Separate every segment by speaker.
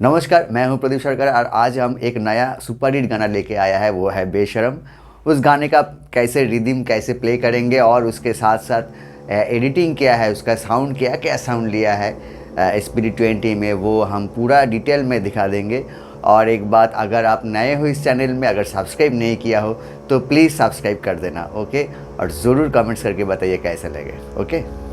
Speaker 1: नमस्कार, मैं हूं प्रदीप सरकार और आज हम एक नया सुपर हिट गाना लेके आया है, वो है बेशरम। उस गाने का कैसे रिदम कैसे प्ले करेंगे और उसके साथ साथ एडिटिंग क्या है, उसका साउंड क्या साउंड लिया है स्पिरिट 20 में, वो हम पूरा डिटेल में दिखा देंगे। और एक बात, अगर आप नए हो इस चैनल में, अगर सब्सक्राइब नहीं किया हो तो प्लीज़ सब्सक्राइब कर देना, ओके। और ज़रूर कमेंट्स करके बताइए कैसे लगे, okay.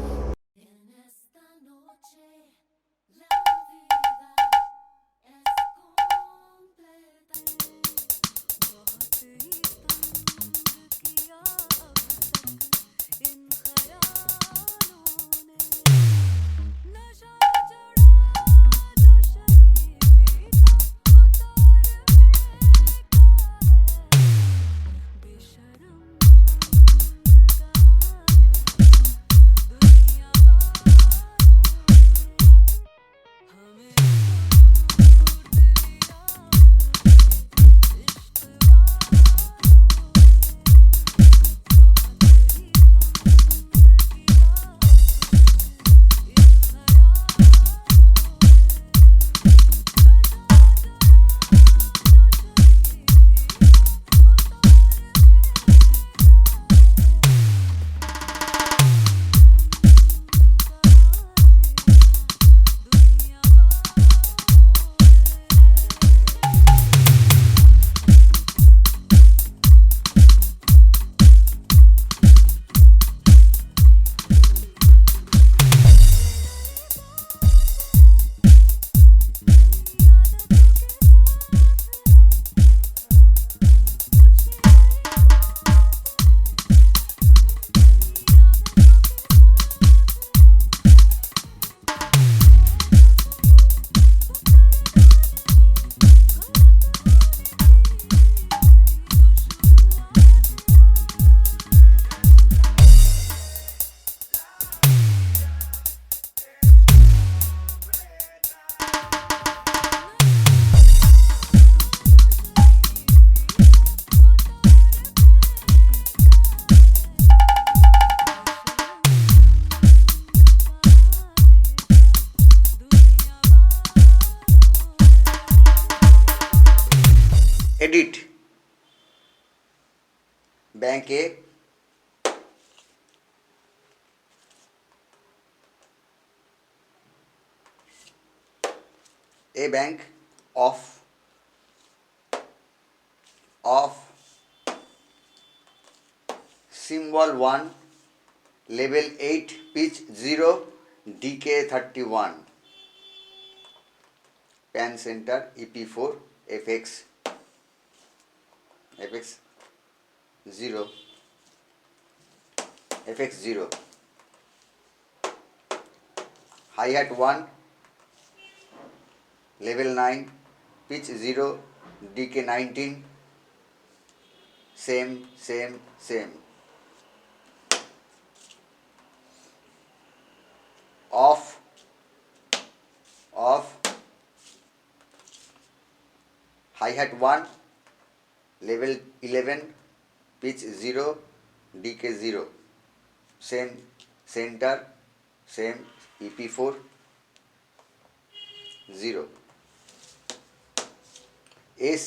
Speaker 1: Edit bank A bank of symbol 1 level 8 pitch 0 DK 31 pan center EP4 FX 0 hi-hat 1 level 9 pitch 0 DK 19 same off hi-hat 1 level 11 pitch 0 DK 0 same center same EP4 0 S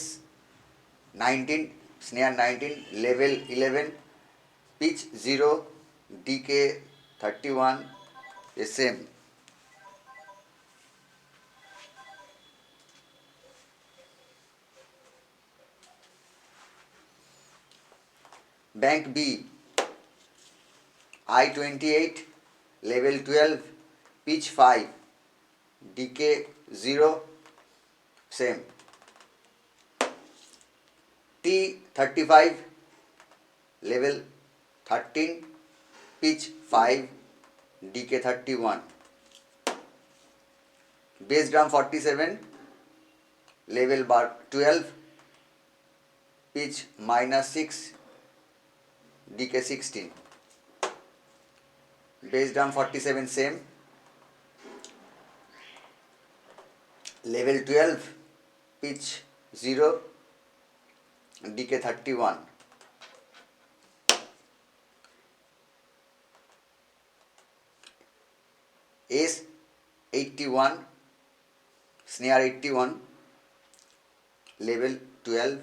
Speaker 1: 19 snare 19 level 11 pitch 0 DK 31 same bank B I-28 level 12 pitch 5 DK 0 same T35 level 13 pitch 5 DK 31 bass drum 47 level bar 12 pitch -6 DK 16 bass drum 47 same level 12 pitch 0 DK 31 S 81 snare 81, level 12,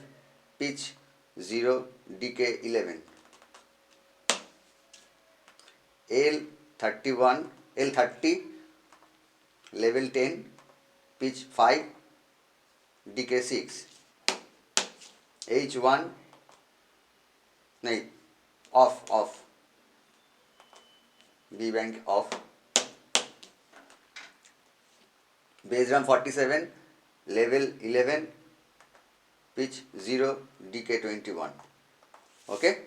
Speaker 1: pitch 0, decay 11. L30, level 10, pitch 5, decay 6. H1 नहीं off, B bank off. Bass drum 47, level 11, pitch 0, decay 21. Okay.